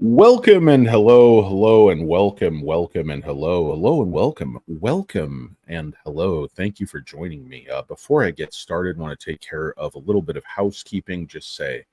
Welcome and hello and welcome and hello and welcome and hello. Thank you for joining me. Before I get started, I want to take care of a little bit of housekeeping. Just say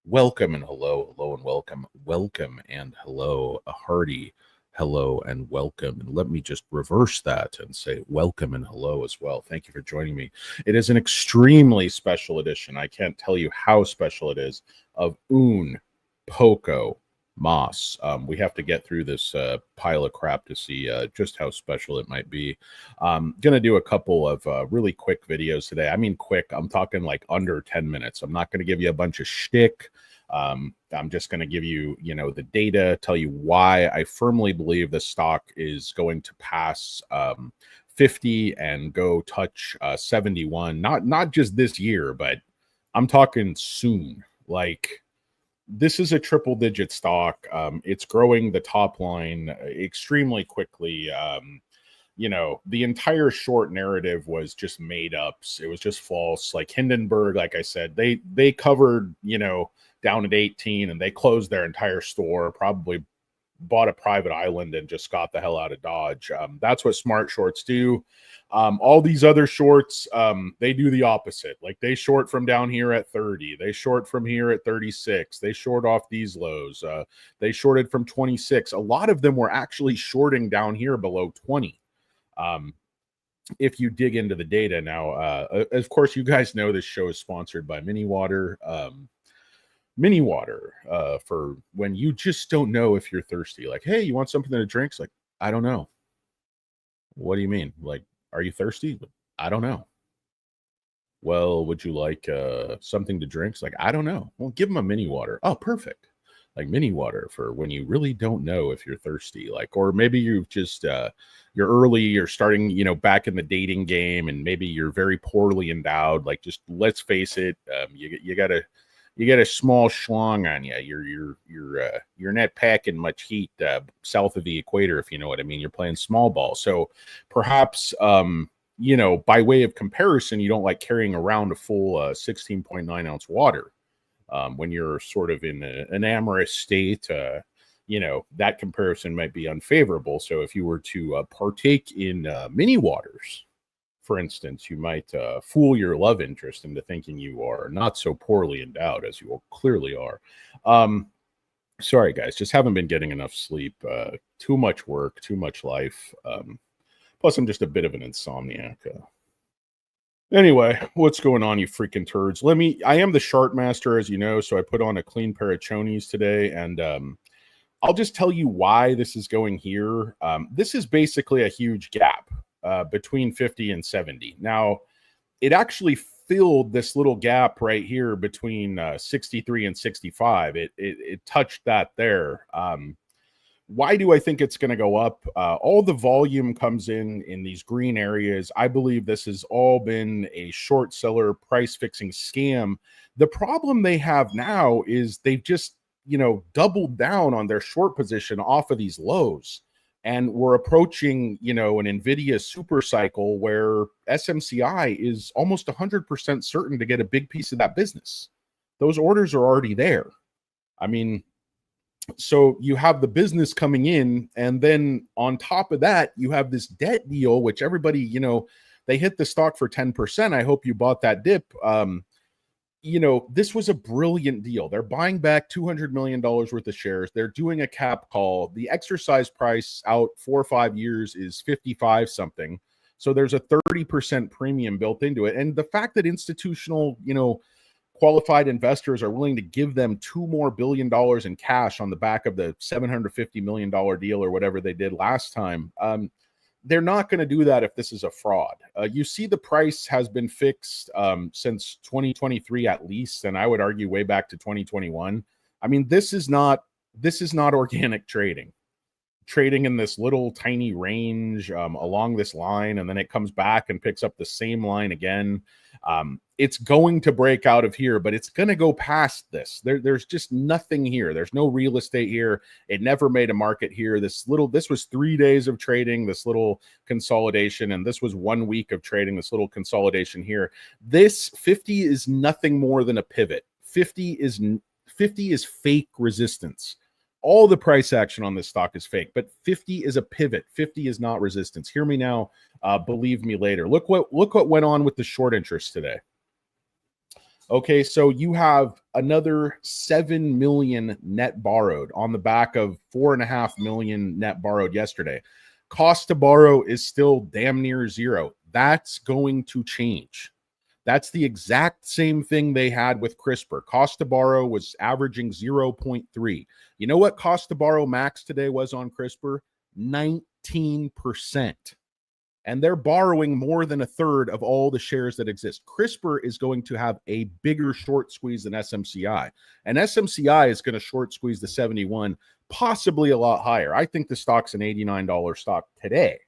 welcome and hello and welcome and hello, a hearty hello and welcome. And let me just reverse that and say welcome and hello as well. Thank you for joining me. It is an extremely special edition. I can't tell you how special it is of Un Poco Moss. We have to get through this pile of crap to see just how special it might be. Gonna do a couple of really quick videos today. I mean quick, I'm talking like under 10 minutes. I'm not going to give you a bunch of shtick. I'm just going to give you, the data, tell you why I firmly believe the stock is going to pass 50 and go touch 71. Not just this year, but I'm talking soon. Like, this is a triple digit stock. It's growing the top line extremely quickly. The entire short narrative was just made up. It was just false. Like Hindenburg, like I said, they covered, down at 18 and they closed their entire store, probably bought a private island and just got the hell out of Dodge. That's what smart shorts do. All these other shorts, they do the opposite. Like they short from down here at 30. They short from here at 36. They short off these lows. They shorted from 26. A lot of them were actually shorting down here below 20. If you dig into the data now, of course, you guys know this show is sponsored by Mini Water. Mini Water, for when you just don't know if you're thirsty. Like, hey, you want something to drink? It's like, I don't know. What do you mean? Like, are you thirsty? I don't know. Well, would you like something to drink? It's like, I don't know. Well, give them a Mini Water. Oh, perfect. Like Mini Water for when you really don't know if you're thirsty. Like, or maybe you've just you're early, you're starting, back in the dating game, and maybe you're very poorly endowed. Like, just let's face it, you got a small schlong on you. You're not packing much heat south of the equator, if you know what I mean. You're playing small ball. So perhaps, by way of comparison, you don't like carrying around a full 16.9 ounce water when you're sort of in an amorous state. That comparison might be unfavorable. So if you were to partake in mini waters, for instance, you might fool your love interest into thinking you are not so poorly endowed as you clearly are. Sorry, guys, just haven't been getting enough sleep. Too much work, too much life. Plus, I'm just a bit of an insomniac. Anyway, what's going on, you freaking turds? I am the Sharp Master, as you know, so I put on a clean pair of chonies today, and I'll just tell you why this is going here. This is basically a huge gap. Between 50 and 70. Now, it actually filled this little gap right here between 63 and 65. It touched that there. Why do I think it's going to go up? All the volume comes in these green areas. I believe this has all been a short seller price fixing scam. The problem they have now is they've just, doubled down on their short position off of these lows. And we're approaching, an NVIDIA super cycle where SMCI is almost 100% certain to get a big piece of that business. Those orders are already there. I mean, so you have the business coming in, and then on top of that, you have this debt deal, which everybody, they hit the stock for 10%. I hope you bought that dip. This was a brilliant deal. They're buying back $200 million worth of shares. They're doing a cap call. The exercise price out 4 or 5 years is 55 something. So there's a 30% premium built into it. And the fact that institutional, qualified investors are willing to give them $2 billion more in cash on the back of the $750 million deal or whatever they did last time. They're not going to do that if this is a fraud. You see, the price has been fixed since 2023 at least, and I would argue way back to 2021. I mean, this is not organic trading. Trading in this little tiny range along this line, and then it comes back and picks up the same line again. It's going to break out of here, but it's going to go past this. There's just nothing here. There's no real estate here. It never made a market here. This was 3 days of trading, this little consolidation, and this was 1 week of trading, this little consolidation here. This 50 is nothing more than a pivot. 50 is fake resistance. All the price action on this stock is fake, but 50 is a pivot. 50 is not resistance. Hear me now, believe me later. Look what went on with the short interest today. Okay, so you have another 7 million net borrowed on the back of 4.5 million net borrowed yesterday. Cost to borrow is still damn near zero. That's going to change. That's the exact same thing they had with CRISPR. Cost to borrow was averaging 0.3. You know what cost to borrow max today was on CRISPR? 19%. And they're borrowing more than a third of all the shares that exist. CRISPR is going to have a bigger short squeeze than SMCI. And SMCI is going to short squeeze the 71, possibly a lot higher. I think the stock's an $89 stock today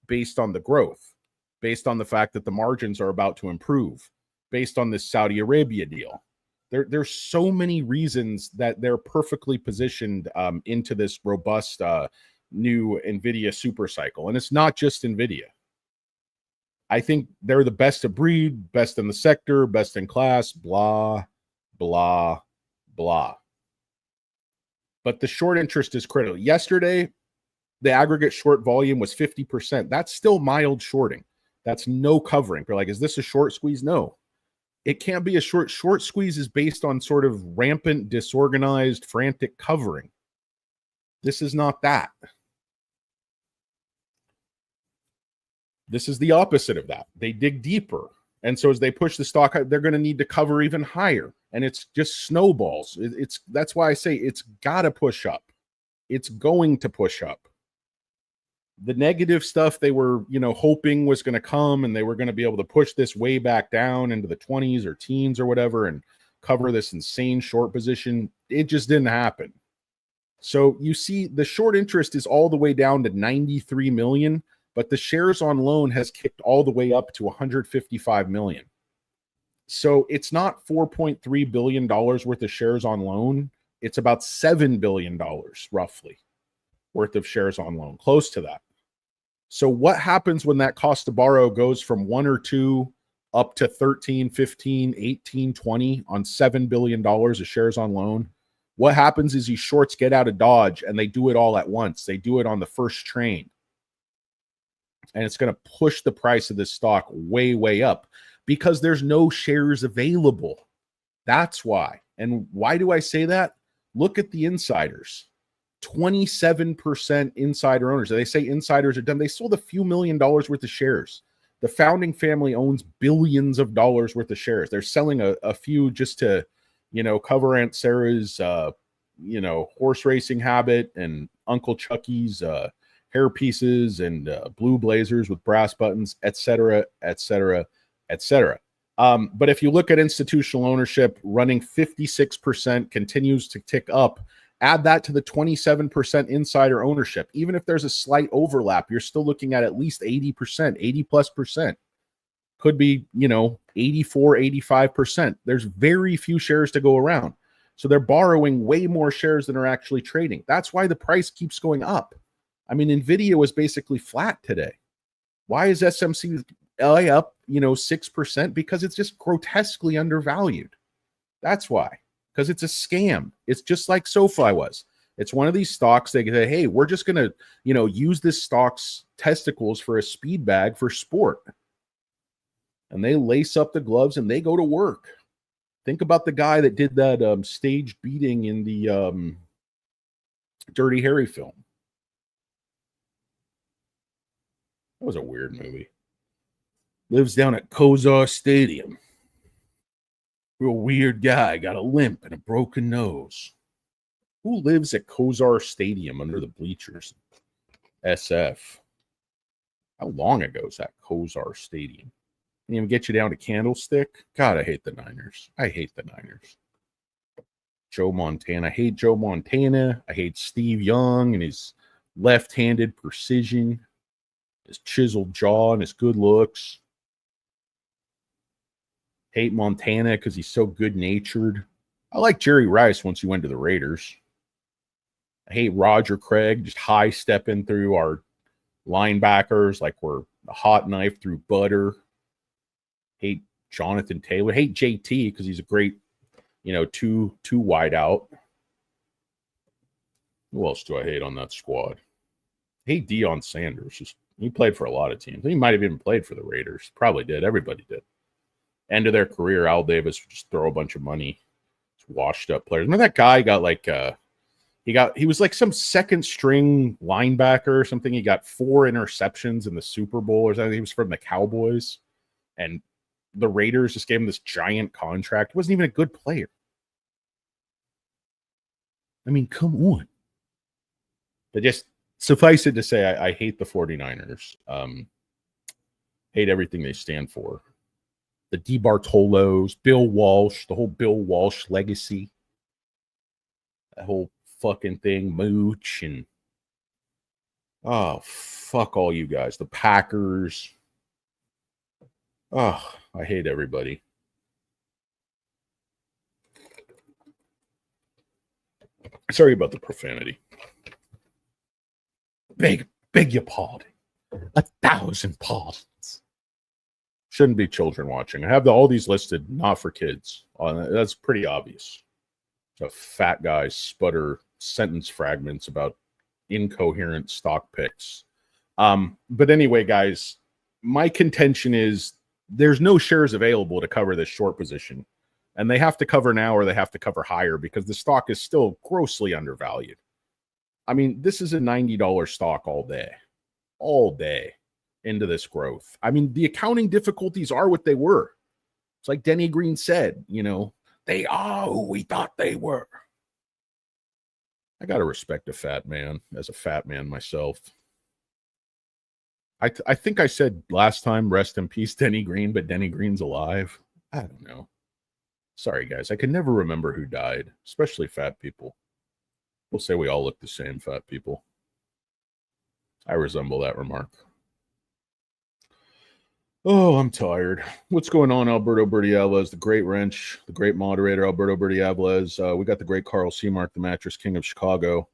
based on the growth, based on the fact that the margins are about to improve, based on this Saudi Arabia deal. There's so many reasons that they're perfectly positioned into this robust new NVIDIA super cycle. And it's not just NVIDIA. I think they're the best of breed, best in the sector, best in class, blah, blah, blah. But the short interest is critical. Yesterday, the aggregate short volume was 50%. That's still mild shorting. That's no covering. They're like, is this a short squeeze? No. It can't be a short squeeze is based on sort of rampant, disorganized, frantic covering. This is not that. This is the opposite of that. They dig deeper. And so as they push the stock, they're going to need to cover even higher. And it's just snowballs. That's why I say it's got to push up. It's going to push up. The negative stuff they were, hoping was going to come, and they were going to be able to push this way back down into the 20s or teens or whatever and cover this insane short position. It just didn't happen. So you see the short interest is all the way down to 93 million, but the shares on loan has kicked all the way up to 155 million. So it's not $4.3 billion worth of shares on loan. It's about $7 billion roughly worth of shares on loan, close to that. So what happens when that cost to borrow goes from 1 or 2 up to 13, 15, 18, 20 on $7 billion of shares on loan? What happens is these shorts get out of Dodge and they do it all at once. They do it on the first train. And it's going to push the price of this stock way, way up because there's no shares available. That's why. And why do I say that? Look at the insiders. 27% insider owners. They say insiders are dumb. They sold a few $1 million worth of shares. The founding family owns billions of dollars worth of shares. They're selling a few just to, cover Aunt Sarah's, horse racing habit and Uncle Chucky's hair pieces and blue blazers with brass buttons, et cetera, et cetera, et cetera. But if you look at institutional ownership running 56%, continues to tick up. Add that to the 27% insider ownership. Even if there's a slight overlap, you're still looking at least 80%, 80 plus percent. Could be, 84, 85%. There's very few shares to go around. So they're borrowing way more shares than are actually trading. That's why the price keeps going up. I mean, NVIDIA was basically flat today. Why is SMCI up, 6%? Because it's just grotesquely undervalued. That's why. Because it's a scam. It's just like SoFi was. It's one of these stocks they say, hey, we're just going to, use this stock's testicles for a speed bag for sport. And they lace up the gloves and they go to work. Think about the guy that did that staged beating in the Dirty Harry film. That was a weird movie. Lives down at Kozar Stadium. Real weird guy, got a limp and a broken nose. Who lives at Kozar Stadium under the bleachers? SF. How long ago is that Kozar Stadium? Can even get you down to Candlestick? God, I hate the Niners. I hate the Niners. Joe Montana. I hate Joe Montana. I hate Steve Young and his left-handed precision, his chiseled jaw and his good looks. Hate Montana because he's so good-natured. I like Jerry Rice once he went to the Raiders. I hate Roger Craig just high-stepping through our linebackers like we're a hot knife through butter. Hate Jonathan Taylor. Hate JT because he's a great, two wide out. Who else do I hate on that squad? I hate Deion Sanders. He played for a lot of teams. He might have even played for the Raiders. Probably did. Everybody did. End of their career, Al Davis would just throw a bunch of money to washed up players. Remember that guy got like he was like some second string linebacker or something. He got 4 interceptions in the Super Bowl or something. He was from the Cowboys, and the Raiders just gave him this giant contract. He wasn't even a good player. I mean, come on. But just suffice it to say, I hate the 49ers. Hate everything they stand for. The DeBartolos, Bill Walsh, the whole Bill Walsh legacy. That whole fucking thing, Mooch, and oh, fuck all you guys. The Packers. Oh, I hate everybody. Sorry about the profanity. Beg your pardon. 1,000 pardons. Shouldn't be children watching. I have all these listed, not for kids. That's pretty obvious. The fat guys sputter sentence fragments about incoherent stock picks. But anyway, guys, my contention is there's no shares available to cover this short position. And they have to cover now or they have to cover higher because the stock is still grossly undervalued. I mean, this is a $90 stock all day into this growth. I mean, the accounting difficulties are what they were. It's like Denny Green said, they are who we thought they were. I got to respect a fat man as a fat man myself. I think I said last time, rest in peace, Denny Green, but Denny Green's alive. I don't know. Sorry, guys. I can never remember who died, especially fat people. We'll say we all look the same, fat people. I resemble that remark. Oh, I'm tired. What's going on, Alberto Bertiables, the great wrench, the great moderator, Alberto Bertiables. We got the great Carl Seamark, the mattress king of Chicago.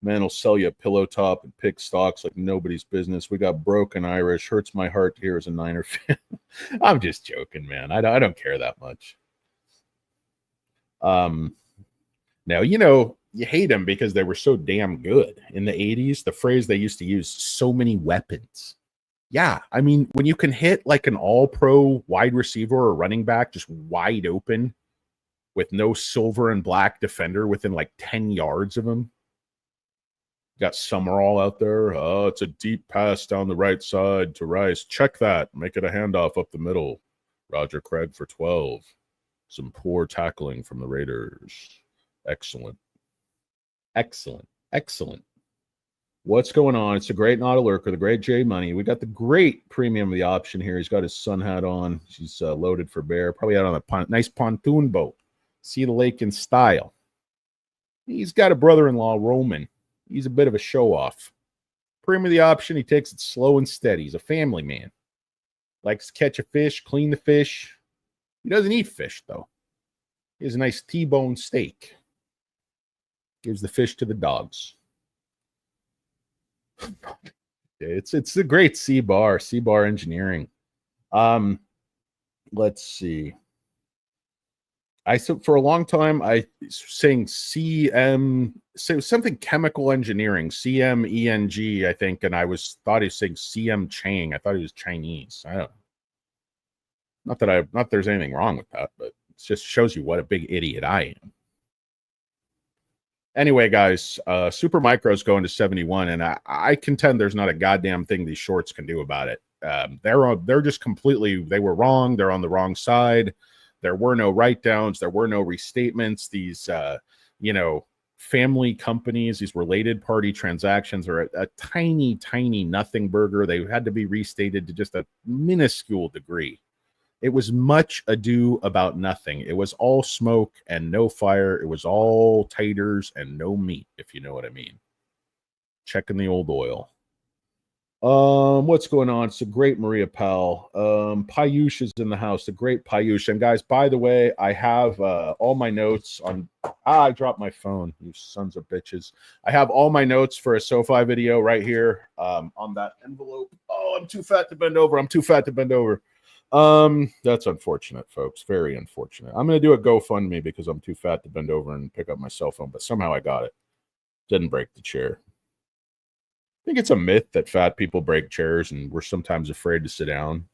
Man will sell you a pillow top and pick stocks like nobody's business. We got Broken Irish. Hurts my heart to hear as a Niner fan. I'm just joking, man. I don't care that much. Now, you hate them because they were so damn good. In the 80s, the phrase they used to use, so many weapons. Yeah, I mean, when you can hit like an all-pro wide receiver or running back just wide open with no silver and black defender within like 10 yards of him. Got Summerall out there. Oh, it's a deep pass down the right side to Rice. Check that. Make it a handoff up the middle. Roger Craig for 12. Some poor tackling from the Raiders. Excellent. What's going on? It's the great Not a Lurker, the great J Money. We got the great premium of the option here. He's got his sun hat on. She's loaded for bear. Probably out on a nice pontoon boat. See the lake in style. He's got a brother-in-law, Roman. He's a bit of a show-off. Premium of the option, he takes it slow and steady. He's a family man. Likes to catch a fish, clean the fish. He doesn't eat fish, though. He has a nice T-bone steak. Gives the fish to the dogs. It's the great C-Bar Engineering. Let's see. For a long time, I saying something chemical engineering, CMENG, I think, and thought he was saying CM Chang. I thought he was Chinese. I don't know. Not there's anything wrong with that, but it just shows you what a big idiot I am. Anyway, guys, Super Micro's going to 71, and I contend there's not a goddamn thing these shorts can do about it. They're just completely, they were wrong. They're on the wrong side. There were no write-downs. There were no restatements. These, family companies, these related party transactions are a tiny, tiny nothing burger. They had to be restated to just a minuscule degree. It was much ado about nothing. It was all smoke and no fire. It was all taters and no meat, if you know what I mean. Checking the old oil. What's going on? It's a great Maria Powell. Payush is in the house. The great Payush. And guys, by the way, I have all my notes on. I dropped my phone. You sons of bitches. I have all my notes for a SoFi video right here on that envelope. Oh, I'm too fat to bend over. That's unfortunate, folks. Very unfortunate. I'm going to do a GoFundMe because I'm too fat to bend over and pick up my cell phone, but somehow I got it. Didn't break the chair. I think it's a myth that fat people break chairs and we're sometimes afraid to sit down.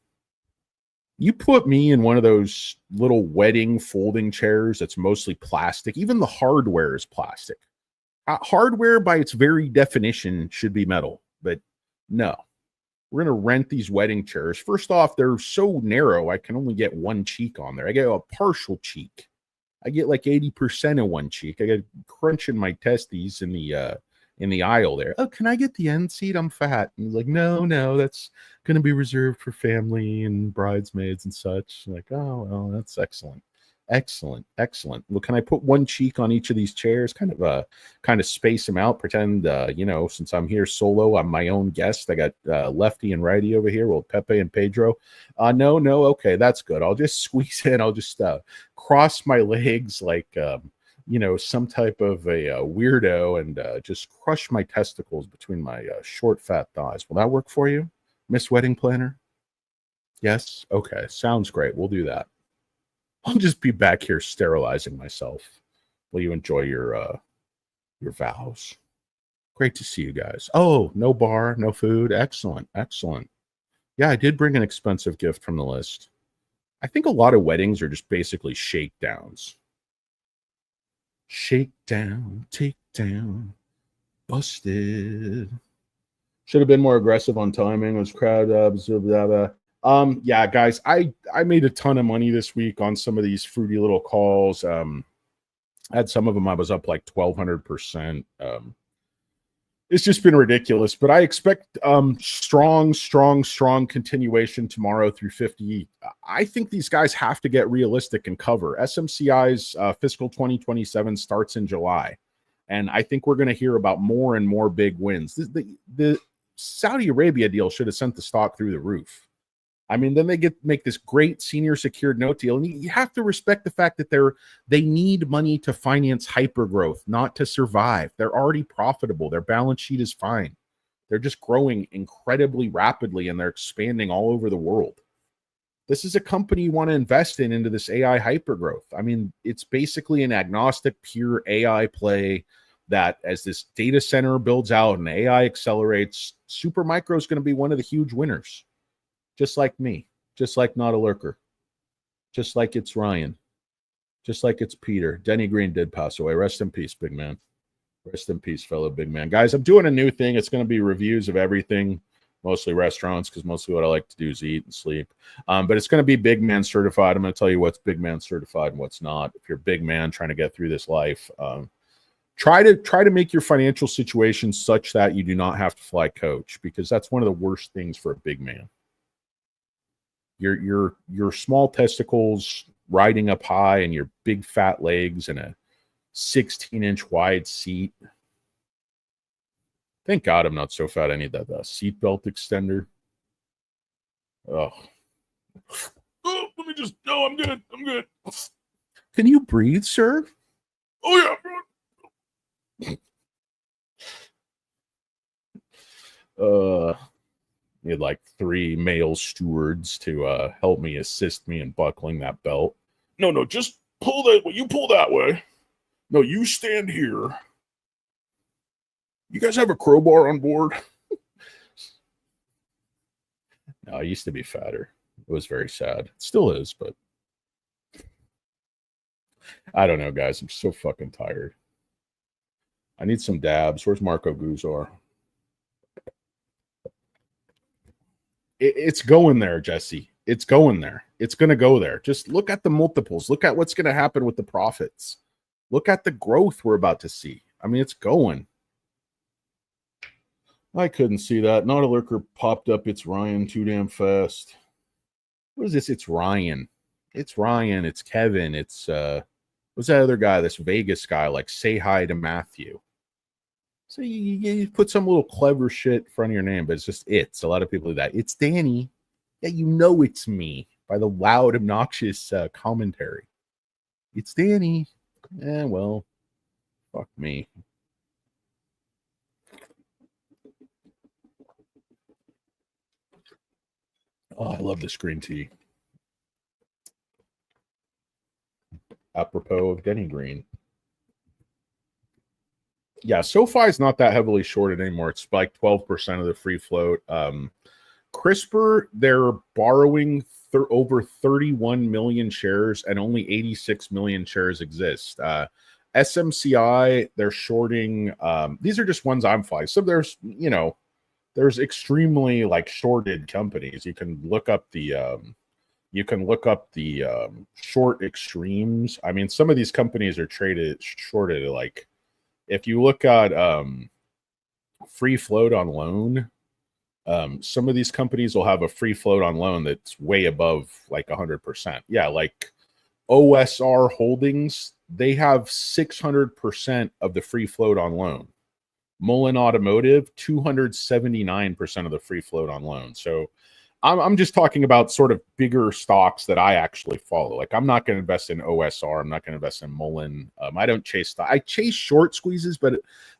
You put me in one of those little wedding folding chairs that's mostly plastic. Even the hardware is plastic. Hardware, by its very definition, should be metal. But no, we're going to rent these wedding chairs. First off, they're so narrow, I can only get one cheek on there. I get a partial cheek. I get like 80% of one cheek. I get crunching my testes in the aisle there. Oh, can I get the end seat? I'm fat. And he's like, no, that's going to be reserved for family and bridesmaids and such. I'm like, oh, well, that's excellent. Excellent. Well, can I put one cheek on each of these chairs? Kind of space them out. Pretend, since I'm here solo, I'm my own guest. I got lefty and righty over here. Well, Pepe and Pedro. No. Okay, that's good. I'll just squeeze in. I'll just cross my legs like, some type of a weirdo and just crush my testicles between my short, fat thighs. Will that work for you, Miss Wedding Planner? Yes? Okay, sounds great. We'll do that. I'll just be back here sterilizing myself while you enjoy your vows. Great to see you guys. Oh, no bar, no food. Excellent. Yeah, I did bring an expensive gift from the list. I think a lot of weddings are just basically shakedowns. Shakedown, takedown, busted. Should have been more aggressive on timing. Was crowd blah, blah, blah. Yeah, guys, I made a ton of money this week on some of these fruity little calls. I had some of them I was up like 1,200%. It's just been ridiculous, but I expect strong continuation tomorrow through 50. I think these guys have to get realistic and cover. SMCI's fiscal 2027 starts in July, and I think we're going to hear about more and more big wins. The Saudi Arabia deal should have sent the stock through the roof. I mean, then they make this great senior secured note deal, and you have to respect the fact that they need money to finance hypergrowth, not to survive. They're already profitable. Their balance sheet is fine. They're just growing incredibly rapidly, and they're expanding all over the world. This is a company you want to invest in into this AI hypergrowth. I mean, it's basically an agnostic, pure AI play that as this data center builds out and AI accelerates, Supermicro is going to be one of the huge winners. Just like me, just like Not a Lurker, just like it's Ryan, just like it's Peter. Denny Green did pass away. Rest in peace, big man. Rest in peace, fellow big man. Guys, I'm doing a new thing. It's going to be reviews of everything, mostly restaurants, because mostly what I like to do is eat and sleep. But it's going to be big man certified. I'm going to tell you what's big man certified and what's not. If you're a big man trying to get through this life, try to make your financial situation such that you do not have to fly coach, because that's one of the worst things for a big man. Your small testicles riding up high and your big fat legs and a 16-inch wide seat. Thank God I'm not so fat I need that seatbelt extender. Oh, let me just. No, I'm good. Can you breathe, sir? Oh yeah. Need like 3 male stewards to help me, assist me in buckling that belt. No, just pull that way. You pull that way. No, you stand here. You guys have a crowbar on board? No, I used to be fatter. It was very sad. It still is, but I don't know, guys. I'm so fucking tired. I need some dabs. Where's Marco Guzar? It's going there, Jesse. It's going there. It's going to go there. Just look at the multiples. Look at what's going to happen with the profits. Look at the growth we're about to see. I mean, it's going. I couldn't see that. Not a Lurker popped up. It's Ryan too damn fast. What is this? It's Ryan. It's Ryan. It's Kevin. It's what's that other guy? This Vegas guy. Like, say hi to Matthew. So you put some little clever shit in front of your name, but it's just it's. A lot of people do that. It's Danny. Yeah, you know it's me by the loud, obnoxious commentary. It's Danny. Well, fuck me. Oh, I love this green tea. Apropos of Denny Green. Yeah, SoFi is not that heavily shorted anymore. It's like 12% of the free float. CRISPR, they're borrowing over 31 million shares and only 86 million shares exist. SMCI, they're shorting. These are just ones I'm following. So there's extremely like shorted companies. You can look up the short extremes. I mean, some of these companies are shorted like if you look at free float on loan, some of these companies will have a free float on loan that's way above like 100%. Yeah, like OSR Holdings, they have 600% of the free float on loan. Mullen Automotive, 279% of the free float on loan. So I'm just talking about sort of bigger stocks that I actually follow. Like I'm not going to invest in OSR. I'm not going to invest in Mullen. I don't chase I chase short squeezes, but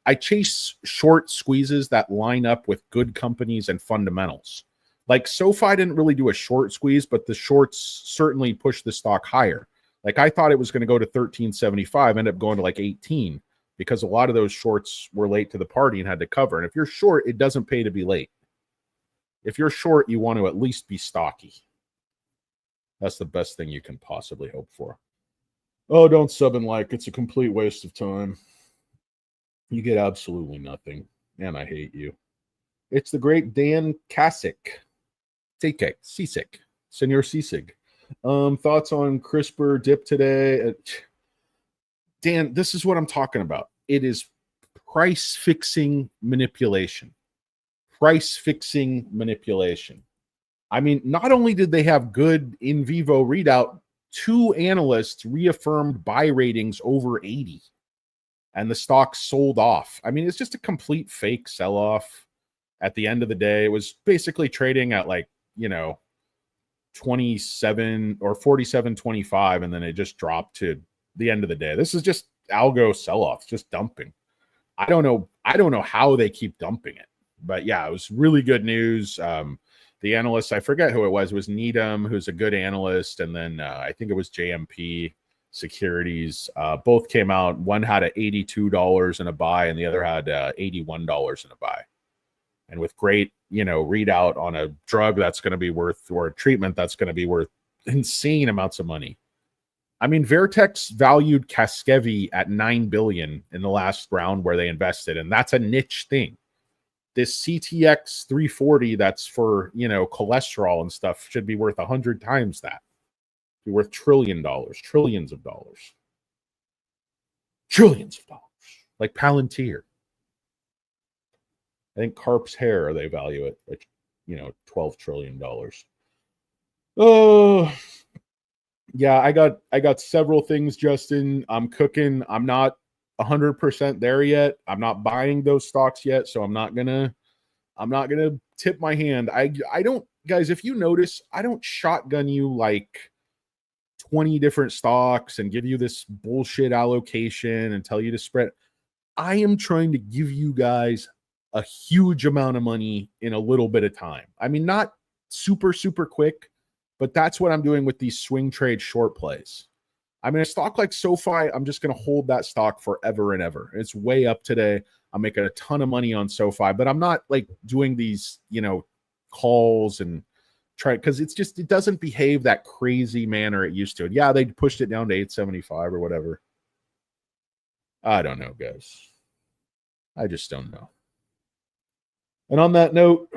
I chase short squeezes that line up with good companies and fundamentals. Like SoFi didn't really do a short squeeze, but the shorts certainly pushed the stock higher. Like I thought it was going to go to 1375, ended up going to like 18 because a lot of those shorts were late to the party and had to cover. And if you're short, it doesn't pay to be late. If you're short, you want to at least be stocky. That's the best thing you can possibly hope for. Oh, don't sub and like. It's a complete waste of time. You get absolutely nothing. And I hate you. It's the great Dan Kasich. TK, Seasick. Senor Seasig. Thoughts on CRISPR dip today? Dan, this is what I'm talking about. It is price fixing manipulation. Price fixing manipulation. I mean, not only did they have good in vivo readout, 2 analysts reaffirmed buy ratings over 80 and the stock sold off. I mean, it's just a complete fake sell off. At the end of the day, it was basically trading at like, 27 or 47.25, and then it just dropped to the end of the day. This is just algo sell off, just dumping. I don't know how they keep dumping it. But yeah, it was really good news. The analyst, I forget who it was Needham, who's a good analyst. And then I think it was JMP Securities. Both came out. One had $82 in a buy and the other had $81 in a buy. And with great, readout on a drug that's going to be worth, or a treatment that's going to be worth insane amounts of money. I mean, Vertex valued Casgevy at $9 billion in the last round where they invested. And that's a niche thing. This CTX 340 that's for, cholesterol and stuff should be worth 100 times that. Be worth trillions of dollars. Trillions of dollars. Like Palantir. I think Carp's hair, they value it at, $12 trillion. Oh, yeah, I got several things, Justin. I'm cooking. I'm not 100% there yet. I'm not buying those stocks yet, so I'm not gonna tip my hand. I don't, guys, if you notice, I don't shotgun you like 20 different stocks and give you this bullshit allocation and tell you to spread. I am trying to give you guys a huge amount of money in a little bit of time. I mean, not super quick, but that's what I'm doing with these swing trade short plays. I mean, a stock like SoFi, I'm just going to hold that stock forever and ever. It's way up today. I'm making a ton of money on SoFi, but I'm not like doing these, calls and try, because it doesn't behave that crazy manner it used to. And yeah, they pushed it down to 875 or whatever. I don't know, guys. I just don't know. And on that note,